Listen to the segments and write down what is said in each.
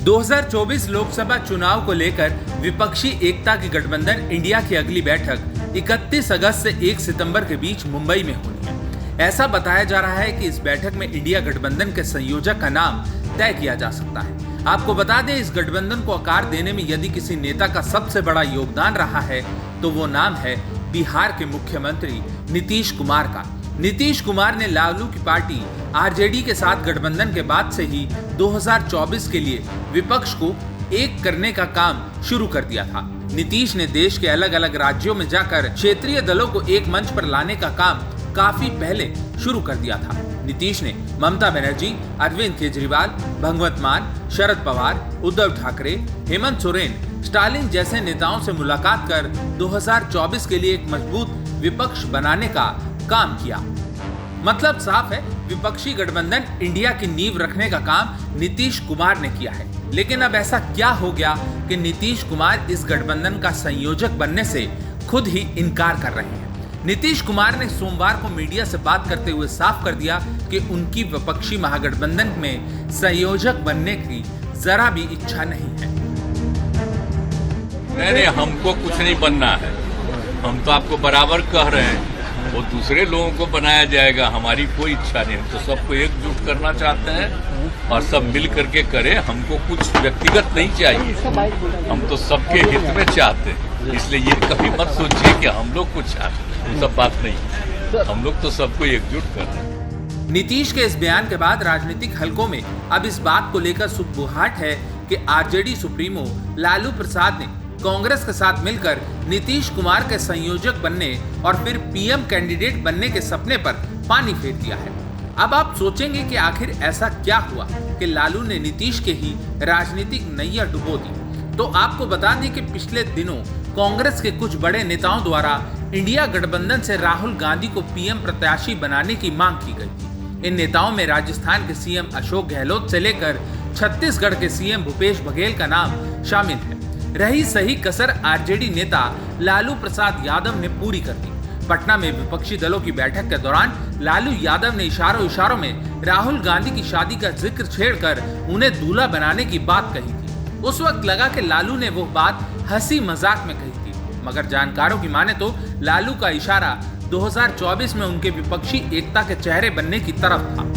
2024 लोकसभा चुनाव को लेकर विपक्षी एकता की गठबंधन इंडिया की अगली बैठक 31 अगस्त से 1 सितंबर के बीच मुंबई में होनी है। ऐसा बताया जा रहा है कि इस बैठक में इंडिया गठबंधन के संयोजक का नाम तय किया जा सकता है। आपको बता दें, इस गठबंधन को आकार देने में यदि किसी नेता का सबसे बड़ा योगदान रहा है तो वो नाम है बिहार के मुख्यमंत्री नीतीश कुमार का। नीतीश कुमार ने लालू की पार्टी आरजेडी के साथ गठबंधन के बाद से ही 2024 के लिए विपक्ष को एक करने का काम शुरू कर दिया था। नीतीश ने देश के अलग अलग राज्यों में जाकर क्षेत्रीय दलों को एक मंच पर लाने का काम काफी पहले शुरू कर दिया था। नीतीश ने ममता बनर्जी, अरविंद केजरीवाल, भगवंत मान, शरद पवार, उद्धव ठाकरे, हेमंत सोरेन, स्टालिन जैसे नेताओं से मुलाकात कर 2024 के लिए एक मजबूत विपक्ष बनाने का काम किया। मतलब साफ है, विपक्षी गठबंधन इंडिया की नींव रखने का काम नीतीश कुमार ने किया है। लेकिन अब ऐसा क्या हो गया कि नीतीश कुमार इस गठबंधन का संयोजक बनने से खुद ही इनकार कर रहे हैं। नीतीश कुमार ने सोमवार को मीडिया से बात करते हुए साफ कर दिया कि उनकी विपक्षी महागठबंधन में संयोजक बनने की जरा भी इच्छा नहीं है। नहीं, हमको कुछ नहीं बनना है। हम तो आपको बराबर कह रहे हैं, वो दूसरे लोगों को बनाया जाएगा, हमारी कोई इच्छा नहीं। हम तो सबको एकजुट करना चाहते हैं और सब मिल करके करें। हमको कुछ व्यक्तिगत नहीं चाहिए, हम तो सबके हित में चाहते हैं। इसलिए ये कभी मत सोचिए कि हम लोग कुछ चाहते हैं, सब बात नहीं। हम लोग तो सबको एकजुट कर रहे हैं। नीतीश के इस बयान के बाद राजनीतिक हलकों में अब इस बात को लेकर सुगबुगाहट है कि आरजेडी सुप्रीमो लालू प्रसाद ने कांग्रेस के साथ मिलकर नीतीश कुमार के संयोजक बनने और फिर पीएम कैंडिडेट बनने के सपने पर पानी फेर दिया है। अब आप सोचेंगे कि आखिर ऐसा क्या हुआ कि लालू ने नीतीश के ही राजनीतिक नैया डुबो दी। तो आपको बता दें कि पिछले दिनों कांग्रेस के कुछ बड़े नेताओं द्वारा इंडिया गठबंधन से राहुल गांधी को पीएम प्रत्याशी बनाने की मांग की गई थी। इन नेताओं में राजस्थान के सीएम अशोक गहलोत से लेकर छत्तीसगढ़ के सीएम भूपेश बघेल का नाम शामिल है। रही सही कसर आरजेडी नेता लालू प्रसाद यादव ने पूरी कर दी। पटना में विपक्षी दलों की बैठक के दौरान लालू यादव ने इशारों में राहुल गांधी की शादी का जिक्र छेड़कर उन्हें दूल्हा बनाने की बात कही थी। उस वक्त लगा कि लालू ने वो बात हंसी मजाक में कही थी, मगर जानकारों की माने तो लालू का इशारा 2024 में उनके विपक्षी एकता के चेहरे बनने की तरफ था।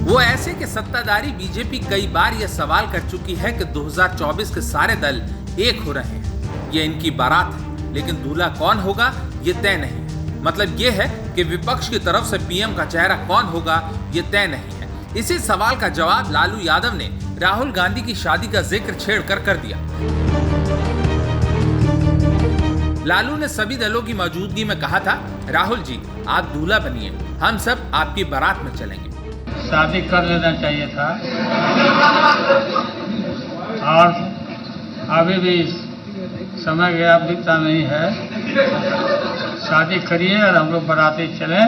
वो ऐसे कि सत्ताधारी बीजेपी कई बार यह सवाल कर चुकी है कि 2024 के सारे दल एक हो रहे हैं, ये इनकी बारात है, लेकिन दूल्हा कौन होगा ये तय नहीं है। मतलब ये है कि विपक्ष की तरफ से पीएम का चेहरा कौन होगा ये तय नहीं है। इसी सवाल का जवाब लालू यादव ने राहुल गांधी की शादी का जिक्र छेड़कर कर दिया। लालू ने सभी दलों की मौजूदगी में कहा था, राहुल जी आप दूल्हा बनिए, हम सब आपकी बारात में चलेंगे। शादी कर लेना चाहिए था और अभी भी समय गया बीता नहीं है। शादी करिए और हम लोग बाराती चलें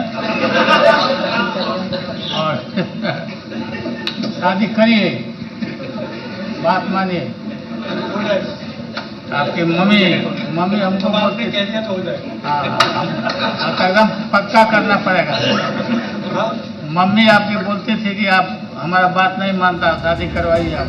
और शादी करिए, बात मानिए। आपकी मम्मी हमको बोलती एकदम पक्का करना पड़ेगा। मम्मी आपकी बोलती थी कि आप हमारा बात नहीं मानता, शादी करवाइए आप।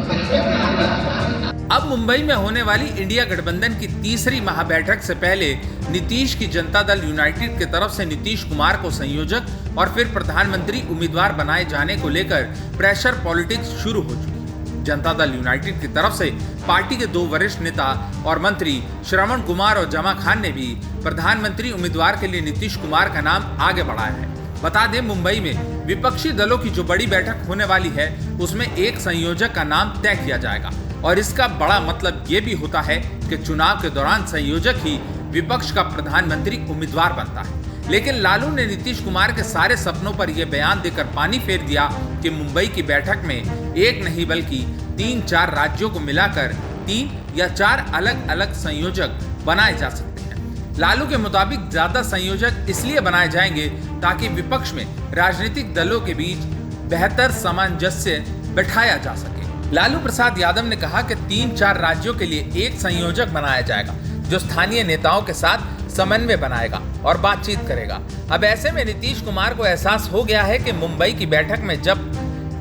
अब मुंबई में होने वाली इंडिया गठबंधन की तीसरी महाबैठक से पहले नीतीश की जनता दल यूनाइटेड की तरफ से नीतीश कुमार को संयोजक और फिर प्रधानमंत्री उम्मीदवार बनाए जाने को लेकर प्रेशर पॉलिटिक्स शुरू हो चुकी है। जनता दल यूनाइटेड की तरफ से पार्टी के 2 वरिष्ठ नेता और मंत्री श्रवण कुमार और जमा खान ने भी प्रधानमंत्री उम्मीदवार के लिए नीतीश कुमार का नाम आगे बढ़ाया है। बता दें, मुंबई में विपक्षी दलों की जो बड़ी बैठक होने वाली है उसमें एक संयोजक का नाम तय किया जाएगा और इसका बड़ा मतलब ये भी होता है कि चुनाव के दौरान संयोजक ही विपक्ष का प्रधानमंत्री उम्मीदवार बनता है। लेकिन लालू ने नीतीश कुमार के सारे सपनों पर यह बयान देकर पानी फेर दिया कि मुंबई की बैठक में एक नहीं बल्कि 3-4 राज्यों को मिलाकर 3 या 4 अलग अलग संयोजक बनाए जा सकते हैं। लालू के मुताबिक ज्यादा संयोजक इसलिए बनाए जाएंगे ताकि विपक्ष में राजनीतिक दलों के बीच बेहतर सामंजस्य बैठाया जा सके। लालू प्रसाद यादव ने कहा कि 3-4 राज्यों के लिए एक संयोजक बनाया जाएगा जो स्थानीय नेताओं के साथ समन्वय बनाएगा और बातचीत करेगा। अब ऐसे में नीतीश कुमार को एहसास हो गया है कि मुंबई की बैठक में जब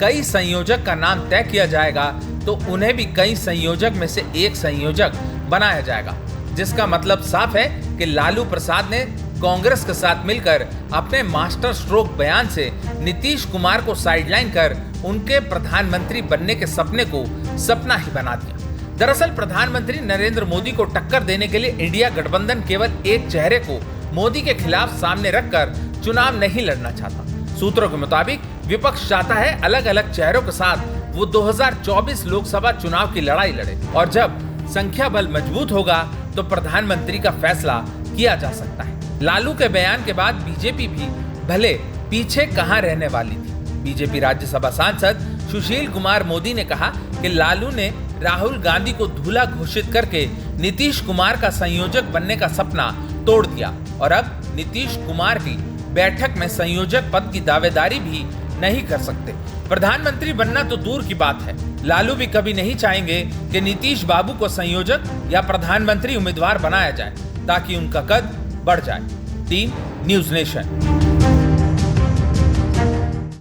कई संयोजक का नाम तय किया जाएगा तो उन्हें भी कई संयोजक में से एक संयोजक बनाया जाएगा, जिसका मतलब साफ है कि लालू प्रसाद ने कांग्रेस के साथ मिलकर अपने मास्टर स्ट्रोक बयान से नीतीश कुमार को साइडलाइन कर उनके प्रधानमंत्री बनने के सपने को सपना ही बना दिया। दरअसल प्रधानमंत्री नरेंद्र मोदी को टक्कर देने के लिए इंडिया गठबंधन केवल एक चेहरे को मोदी के खिलाफ सामने रखकर चुनाव नहीं लड़ना चाहता। सूत्रों के मुताबिक विपक्ष चाहता है अलग अलग चेहरों के साथ वो 2024 लोकसभा चुनाव की लड़ाई लड़े और जब संख्या बल मजबूत होगा तो प्रधानमंत्री का फैसला किया जा सकता है। लालू के बयान के बाद बीजेपी भी भले पीछे कहां रहने वाली थी। बीजेपी राज्यसभा सांसद सुशील कुमार मोदी ने कहा कि लालू ने राहुल गांधी को दूल्हा घोषित करके नीतीश कुमार का संयोजक बनने का सपना तोड़ दिया और अब नीतीश कुमार की बैठक में संयोजक पद की दावेदारी भी नहीं कर सकते। प्रधानमंत्री बनना तो दूर की बात है, लालू भी कभी नहीं चाहेंगे कि नीतीश बाबू को संयोजक या प्रधानमंत्री उम्मीदवार बनाया जाए ताकि उनका कद बढ़ जाए। Team news nation.